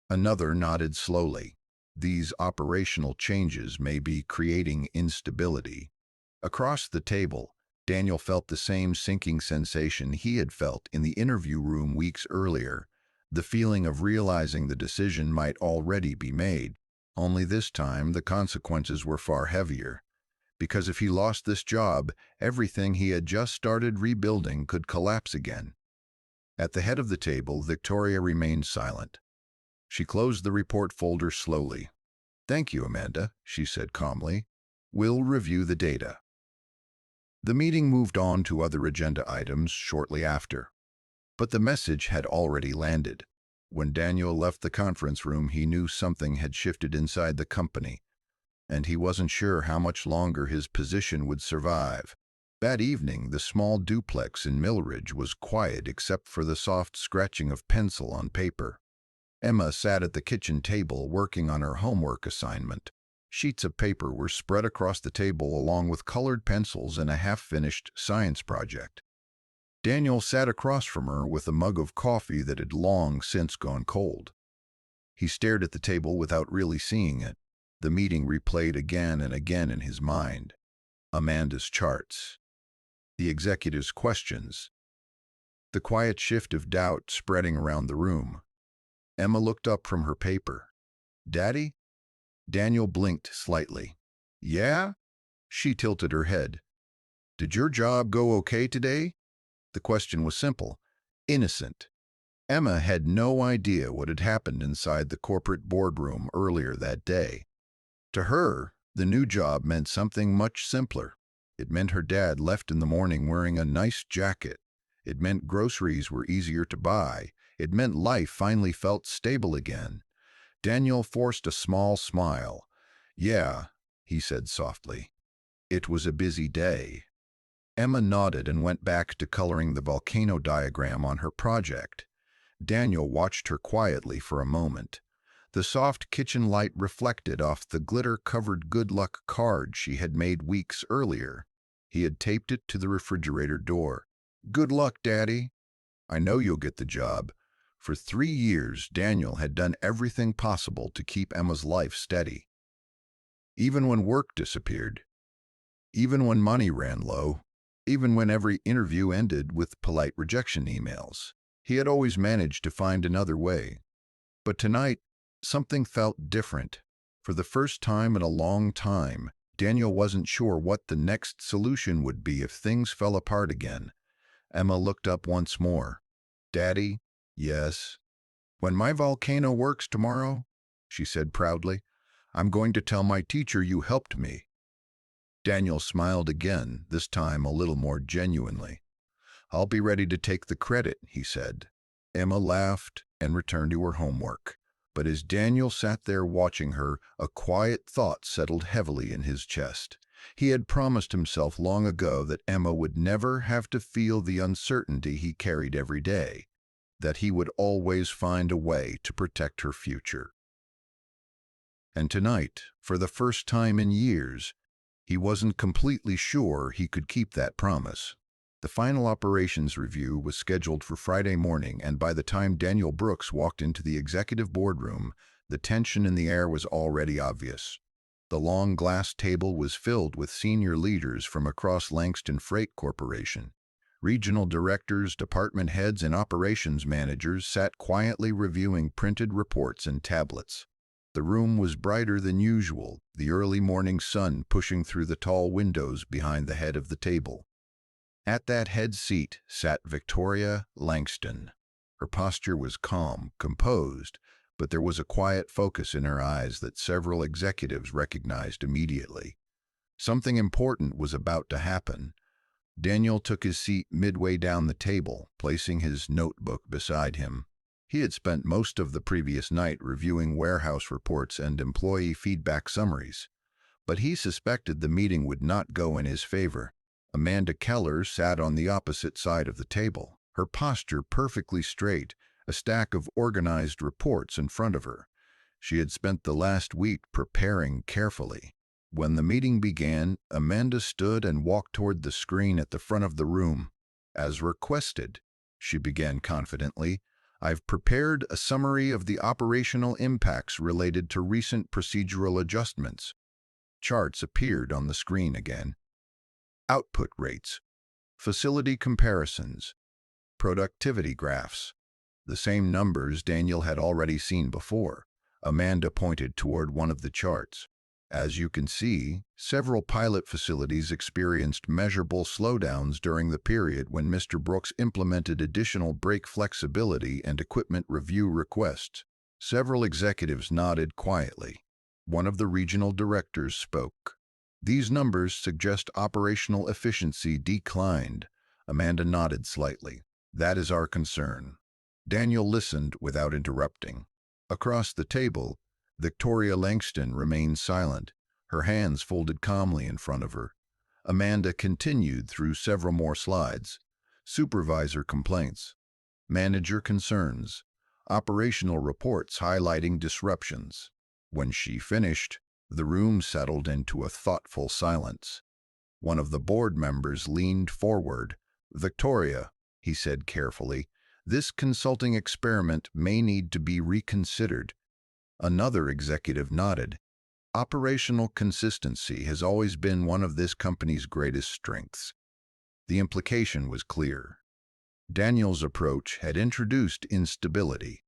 Another nodded slowly. "These operational changes may be creating instability." Across the table, Daniel felt the same sinking sensation he had felt in the interview room weeks earlier, the feeling of realizing the decision might already be made. Only this time, the consequences were far heavier. Because if he lost this job, everything he had just started rebuilding could collapse again. At the head of the table, Victoria remained silent. She closed the report folder slowly. "Thank you, Amanda," she said calmly. "We'll review the data." The meeting moved on to other agenda items shortly after. But the message had already landed. When Daniel left the conference room, he knew something had shifted inside the company, and he wasn't sure how much longer his position would survive. That evening, the small duplex in Millridge was quiet except for the soft scratching of pencil on paper. Emma sat at the kitchen table working on her homework assignment. Sheets of paper were spread across the table along with colored pencils and a half-finished science project. Daniel sat across from her with a mug of coffee that had long since gone cold. He stared at the table without really seeing it. The meeting replayed again and again in his mind. Amanda's charts. The executive's questions. The quiet shift of doubt spreading around the room. Emma looked up from her paper. "Daddy?" Daniel blinked slightly. "Yeah?" She tilted her head. "Did your job go okay today?" The question was simple, innocent. Emma had no idea what had happened inside the corporate boardroom earlier that day. To her, the new job meant something much simpler. It meant her dad left in the morning wearing a nice jacket. It meant groceries were easier to buy. It meant life finally felt stable again. Daniel forced a small smile. "Yeah," he said softly. "It was a busy day." Emma nodded and went back to coloring the volcano diagram on her project. Daniel watched her quietly for a moment. The soft kitchen light reflected off the glitter-covered good luck card she had made weeks earlier. He had taped it to the refrigerator door. "Good luck, Daddy. I know you'll get the job." For 3 years, Daniel had done everything possible to keep Emma's life steady. Even when work disappeared, even when money ran low, even when every interview ended with polite rejection emails, he had always managed to find another way. But tonight, something felt different. For the first time in a long time, Daniel wasn't sure what the next solution would be if things fell apart again. Emma looked up once more. "Daddy?" "Yes." "When my volcano works tomorrow, she said proudly. "I'm going to tell my teacher you helped me." Daniel smiled again, this time a little more genuinely. "I'll be ready to take the credit," he said. Emma laughed and returned to her homework. But as Daniel sat there watching her, a quiet thought settled heavily in his chest. He had promised himself long ago that Emma would never have to feel the uncertainty he carried every day, that he would always find a way to protect her future. And tonight, for the first time in years, he wasn't completely sure he could keep that promise. The final operations review was scheduled for Friday morning, and by the time Daniel Brooks walked into the executive boardroom, the tension in the air was already obvious. The long glass table was filled with senior leaders from across Langston Freight Corporation. Regional directors, department heads, and operations managers sat quietly reviewing printed reports and tablets. The room was brighter than usual, the early morning sun pushing through the tall windows behind the head of the table. At that head seat sat Victoria Langston. Her posture was calm, composed, but there was a quiet focus in her eyes that several executives recognized immediately. Something important was about to happen. Daniel took his seat midway down the table, placing his notebook beside him. He had spent most of the previous night reviewing warehouse reports and employee feedback summaries, but he suspected the meeting would not go in his favor. Amanda Keller sat on the opposite side of the table, her posture perfectly straight, a stack of organized reports in front of her. She had spent the last week preparing carefully. When the meeting began, Amanda stood and walked toward the screen at the front of the room. "As requested," she began confidently, "I've prepared a summary of the operational impacts related to recent procedural adjustments." Charts appeared on the screen again. Output rates, facility comparisons, productivity graphs. The same numbers Daniel had already seen before. Amanda pointed toward one of the charts. "As you can see, several pilot facilities experienced measurable slowdowns during the period when Mr. Brooks implemented additional brake flexibility and equipment review requests." Several executives nodded quietly. One of the regional directors spoke. "These numbers suggest operational efficiency declined." Amanda nodded slightly. "That is our concern." Daniel listened without interrupting. Across the table, Victoria Langston remained silent, her hands folded calmly in front of her. Amanda continued through several more slides. Supervisor complaints, manager concerns, operational reports highlighting disruptions. When she finished, the room settled into a thoughtful silence. One of the board members leaned forward. "Victoria," he said carefully, "this consulting experiment may need to be reconsidered." Another executive nodded. "Operational consistency has always been one of this company's greatest strengths." The implication was clear. Daniel's approach had introduced instability.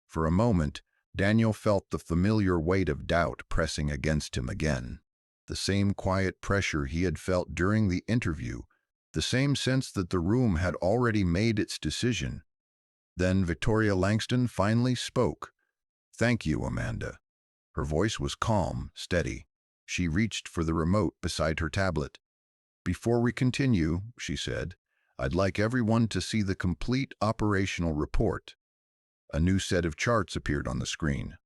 For a moment, Daniel felt the familiar weight of doubt pressing against him again. The same quiet pressure he had felt during the interview, the same sense that the room had already made its decision. Then Victoria Langston finally spoke. "Thank you, Amanda." Her voice was calm, steady. She reached for the remote beside her tablet. "Before we continue," she said, "I'd like everyone to see the complete operational report." A new set of charts appeared on the screen.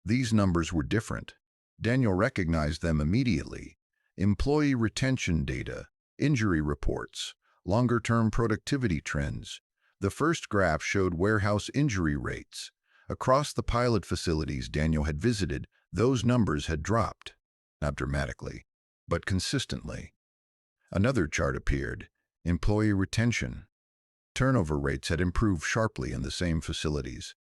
These numbers were different. Daniel recognized them immediately. Employee retention data, injury reports, longer-term productivity trends. The first graph showed warehouse injury rates. Across the pilot facilities Daniel had visited, those numbers had dropped, not dramatically, but consistently. Another chart appeared, employee retention. Turnover rates had improved sharply in the same facilities.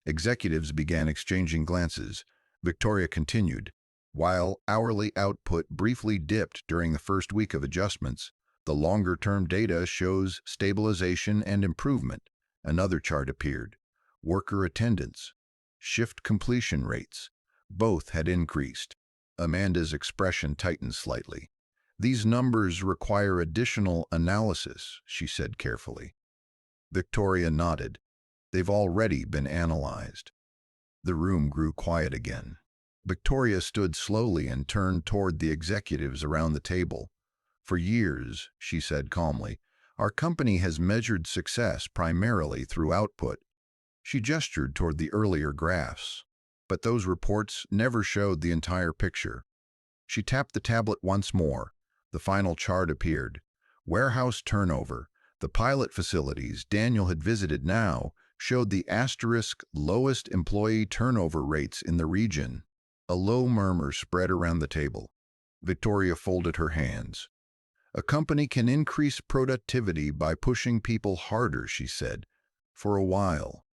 Executives began exchanging glances. Victoria continued, "While hourly output briefly dipped during the first week of adjustments, the longer-term data shows stabilization and improvement." Another chart appeared. Worker attendance, shift completion rates, both had increased. Amanda's expression tightened slightly. "These numbers require additional analysis," she said carefully. Victoria nodded. "They've already been analyzed." The room grew quiet again. Victoria stood slowly and turned toward the executives around the table. "For years," she said calmly, "our company has measured success primarily through output." She gestured toward the earlier graphs. But those reports never showed the entire picture. She tapped the tablet once more. The final chart appeared. Warehouse turnover. The pilot facilities Daniel had visited now showed the asterisk lowest employee turnover rates in the region. A low murmur spread around the table. Victoria folded her hands. "A company can increase productivity by pushing people harder," she said. "For a while."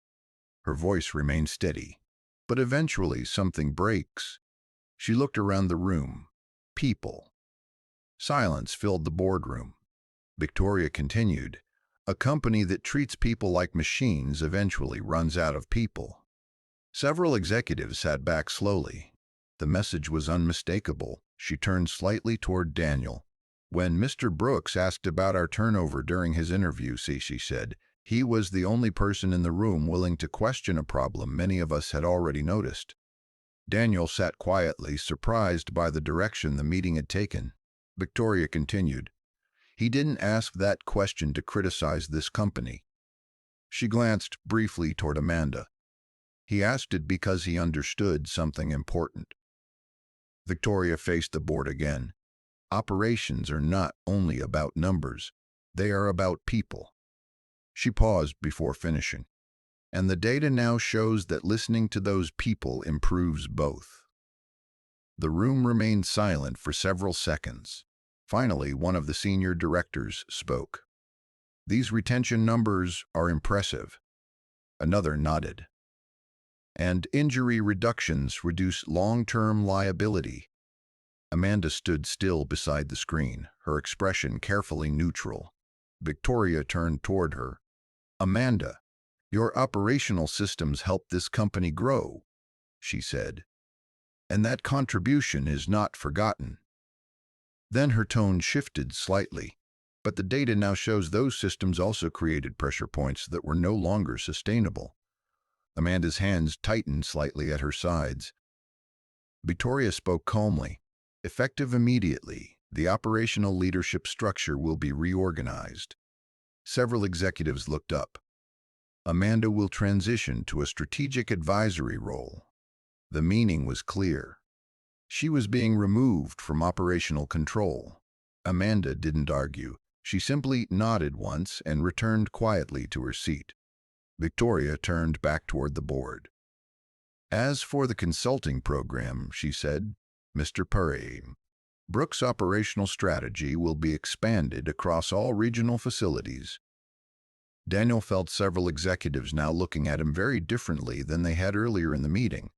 Her voice remained steady. "But eventually something breaks." She looked around the room. People. Silence filled the boardroom. Victoria continued, "A company that treats people like machines eventually runs out of people." Several executives sat back slowly. The message was unmistakable. She turned slightly toward Daniel. "When Mr. Brooks asked about our turnover during his interview, she said, he was the only person in the room willing to question a problem many of us had already noticed." Daniel sat quietly, surprised by the direction the meeting had taken. Victoria continued, "He didn't ask that question to criticize this company." She glanced briefly toward Amanda. "He asked it because he understood something important." Victoria faced the board again. "Operations are not only about numbers. They are about people." She paused before finishing. "And the data now shows that listening to those people improves both." The room remained silent for several seconds. Finally, one of the senior directors spoke. "These retention numbers are impressive." Another nodded. "And injury reductions reduce long-term liability." Amanda stood still beside the screen, her expression carefully neutral. Victoria turned toward her. "Amanda, your operational systems help this company grow," she said. "And that contribution is not forgotten." Then her tone shifted slightly. "But the data now shows those systems also created pressure points that were no longer sustainable." Amanda's hands tightened slightly at her sides. Victoria spoke calmly. "Effective immediately, the operational leadership structure will be reorganized." Several executives looked up. "Amanda will transition to a strategic advisory role." The meaning was clear. She was being removed from operational control. Amanda didn't argue. She simply nodded once and returned quietly to her seat. Victoria turned back toward the board. "As for the consulting program," she said, "Mr. Purray, Brooks' operational strategy will be expanded across all regional facilities." Daniel felt several executives now looking at him very differently than they had earlier in the meeting.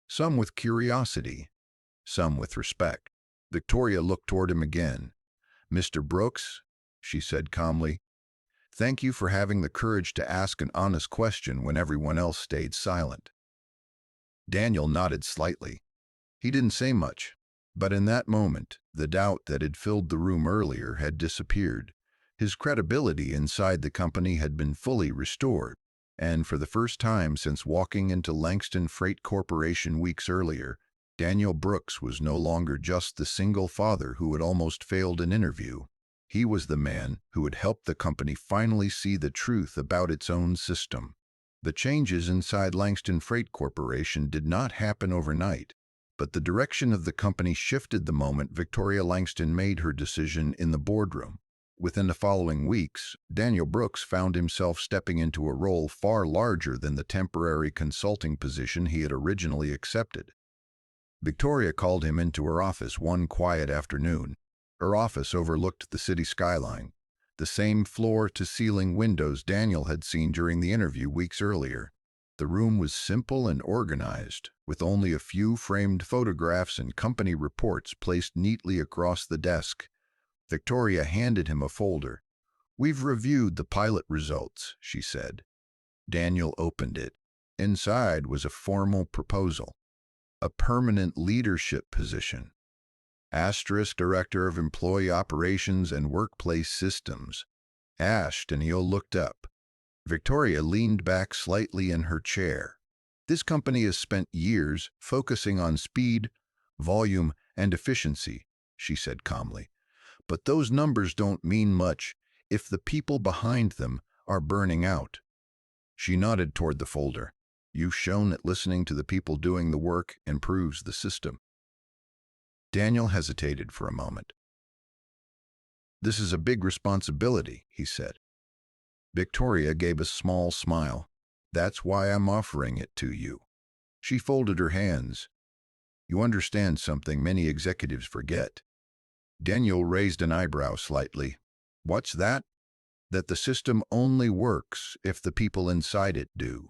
Some with curiosity, some with respect. Victoria looked toward him again. "Mr. Brooks," she said calmly, "thank you for having the courage to ask an honest question when everyone else stayed silent." Daniel nodded slightly. He didn't say much, but in that moment, the doubt that had filled the room earlier had disappeared. His credibility inside the company had been fully restored, and for the first time since walking into Langston Freight Corporation weeks earlier, Daniel Brooks was no longer just the single father who had almost failed an interview. He was the man who had helped the company finally see the truth about its own system. The changes inside Langston Freight Corporation did not happen overnight, but the direction of the company shifted the moment Victoria Langston made her decision in the boardroom. Within the following weeks, Daniel Brooks found himself stepping into a role far larger than the temporary consulting position he had originally accepted. Victoria called him into her office one quiet afternoon. Her office overlooked the city skyline, the same floor-to-ceiling windows Daniel had seen during the interview weeks earlier. The room was simple and organized, with only a few framed photographs and company reports placed neatly across the desk. Victoria handed him a folder. "We've reviewed the pilot results," she said. Daniel opened it. Inside was a formal proposal. A permanent leadership position. Director of Employee Operations and Workplace Systems. Daniel looked up. Victoria leaned back slightly in her chair. This company has spent years focusing on speed, volume, and efficiency, she said calmly. But those numbers don't mean much if the people behind them are burning out. She nodded toward the folder. You've shown that listening to the people doing the work improves the system. Daniel hesitated for a moment. This is a big responsibility, he said. Victoria gave a small smile. That's why I'm offering it to you. She folded her hands. You understand something many executives forget. Daniel raised an eyebrow slightly. What's that? That the system only works if the people inside it do.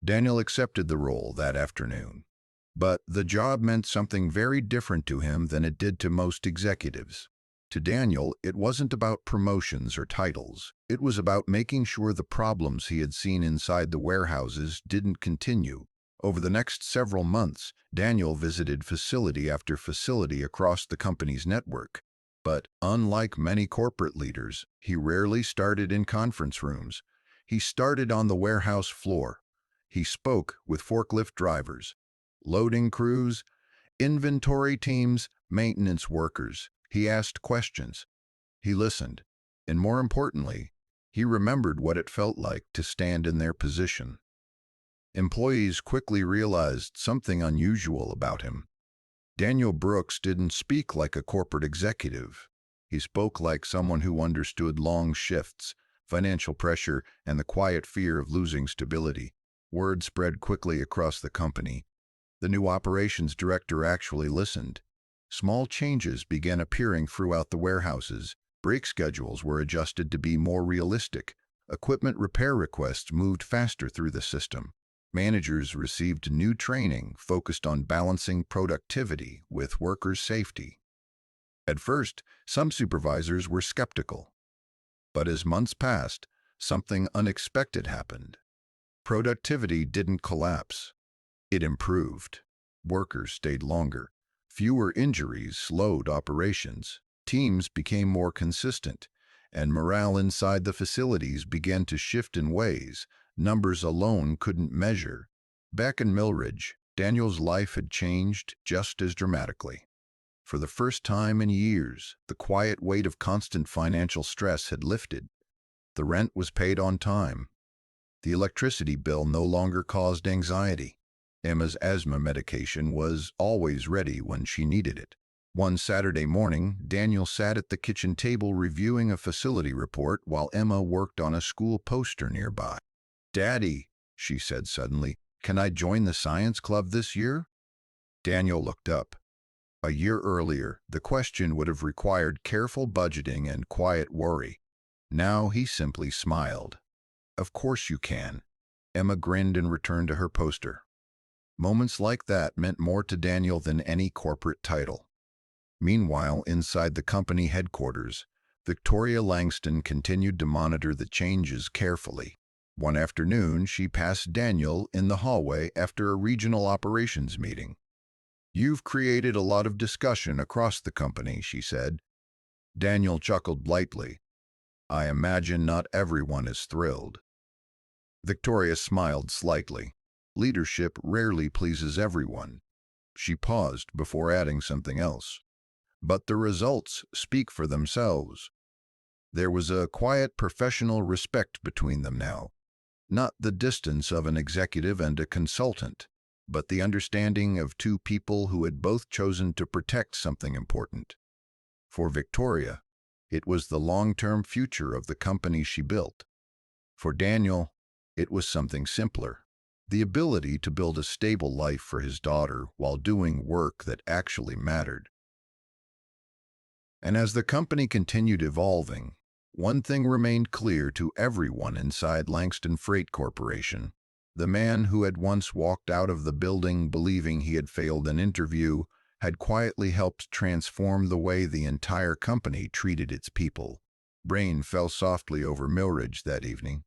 Daniel accepted the role that afternoon. But the job meant something very different to him than it did to most executives. To Daniel, it wasn't about promotions or titles. It was about making sure the problems he had seen inside the warehouses didn't continue. Over the next several months, Daniel visited facility after facility across the company's network. But unlike many corporate leaders, he rarely started in conference rooms. He started on the warehouse floor. He spoke with forklift drivers, loading crews, inventory teams, maintenance workers. He asked questions. He listened. And more importantly, he remembered what it felt like to stand in their position. Employees quickly realized something unusual about him. Daniel Brooks didn't speak like a corporate executive. He spoke like someone who understood long shifts, financial pressure, and the quiet fear of losing stability. Word spread quickly across the company. The new operations director actually listened. Small changes began appearing throughout the warehouses. Break schedules were adjusted to be more realistic. Equipment repair requests moved faster through the system. Managers received new training focused on balancing productivity with workers' safety. At first, some supervisors were skeptical. But as months passed, something unexpected happened. Productivity didn't collapse. It improved. Workers stayed longer. Fewer injuries slowed operations. Teams became more consistent, and morale inside the facilities began to shift in ways numbers alone couldn't measure. Back in Millridge, Daniel's life had changed just as dramatically. For the first time in years, the quiet weight of constant financial stress had lifted. The rent was paid on time. The electricity bill no longer caused anxiety. Emma's asthma medication was always ready when she needed it. One Saturday morning, Daniel sat at the kitchen table reviewing a facility report while Emma worked on a school poster nearby. "Daddy," she said suddenly, "can I join the science club this year?" Daniel looked up. A year earlier, the question would have required careful budgeting and quiet worry. Now he simply smiled. "Of course you can." Emma grinned and returned to her poster. Moments like that meant more to Daniel than any corporate title. Meanwhile, inside the company headquarters, Victoria Langston continued to monitor the changes carefully. One afternoon, she passed Daniel in the hallway after a regional operations meeting. "You've created a lot of discussion across the company," she said. Daniel chuckled lightly. "I imagine not everyone is thrilled." Victoria smiled slightly. Leadership rarely pleases everyone. She paused before adding something else. But the results speak for themselves. There was a quiet professional respect between them now. Not the distance of an executive and a consultant, but the understanding of two people who had both chosen to protect something important. For Victoria, it was the long-term future of the company she built. For Daniel, it was something simpler. The ability to build a stable life for his daughter while doing work that actually mattered. And as the company continued evolving, one thing remained clear to everyone inside Langston Freight Corporation. The man who had once walked out of the building believing he had failed an interview had quietly helped transform the way the entire company treated its people. Rain fell softly over Millridge that evening,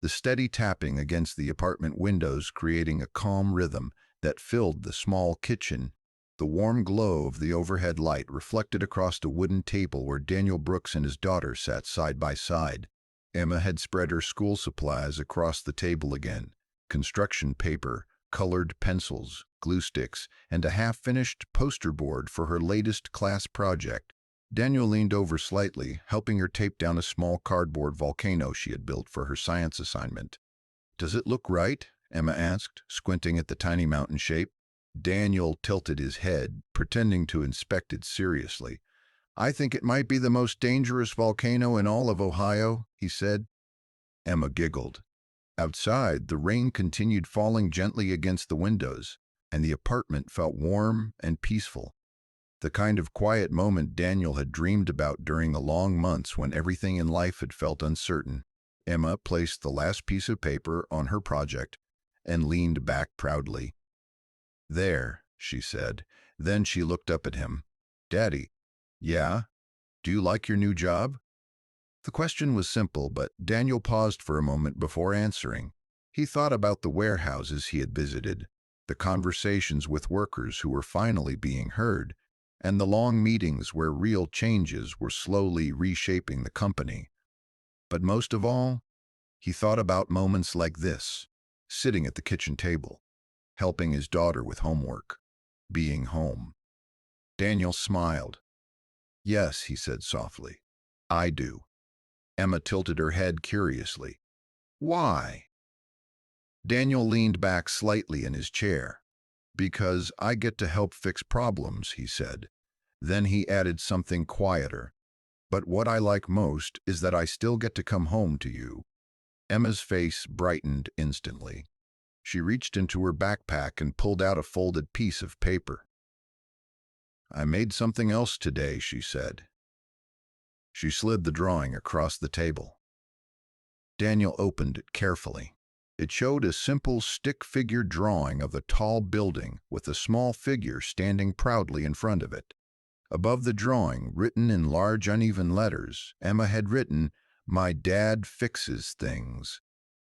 the steady tapping against the apartment windows creating a calm rhythm that filled the small kitchen. The warm glow of the overhead light reflected across the wooden table where Daniel Brooks and his daughter sat side by side. Emma had spread her school supplies across the table again: construction paper, colored pencils, glue sticks, and a half-finished poster board for her latest class project. Daniel leaned over slightly, helping her tape down a small cardboard volcano she had built for her science assignment. "Does it look right?" Emma asked, squinting at the tiny mountain shape. Daniel tilted his head, pretending to inspect it seriously. "I think it might be the most dangerous volcano in all of Ohio," he said. Emma giggled. Outside, the rain continued falling gently against the windows, and the apartment felt warm and peaceful. The kind of quiet moment Daniel had dreamed about during the long months when everything in life had felt uncertain. Emma placed the last piece of paper on her project and leaned back proudly. "There," she said. Then she looked up at him. "Daddy." "Yeah? Do you like your new job?" The question was simple, but Daniel paused for a moment before answering. He thought about the warehouses he had visited, the conversations with workers who were finally being heard, and the long meetings where real changes were slowly reshaping the company. But most of all, he thought about moments like this, sitting at the kitchen table, helping his daughter with homework, being home. Daniel smiled. "Yes," he said softly, "I do." Emma tilted her head curiously. "Why?" Daniel leaned back slightly in his chair. "Because I get to help fix problems," he said. Then he added something quieter. "But what I like most is that I still get to come home to you." Emma's face brightened instantly. She reached into her backpack and pulled out a folded piece of paper. "I made something else today," she said. She slid the drawing across the table. Daniel opened it carefully. It showed a simple stick-figure drawing of a tall building with a small figure standing proudly in front of it. Above the drawing, written in large uneven letters, Emma had written, "My dad fixes things."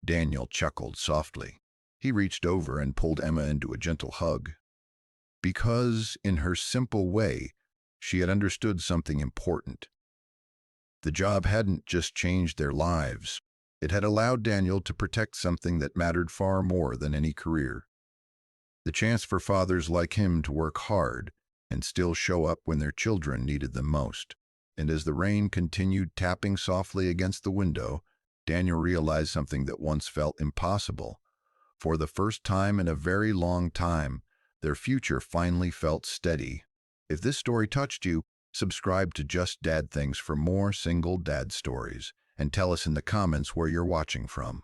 Daniel chuckled softly. He reached over and pulled Emma into a gentle hug. Because, in her simple way, she had understood something important. The job hadn't just changed their lives. It had allowed Daniel to protect something that mattered far more than any career. The chance for fathers like him to work hard and still show up when their children needed them most. And as the rain continued tapping softly against the window, Daniel realized something that once felt impossible. For the first time in a very long time, their future finally felt steady. If this story touched you, subscribe to Just Dad Things for more single dad stories, and tell us in the comments where you're watching from.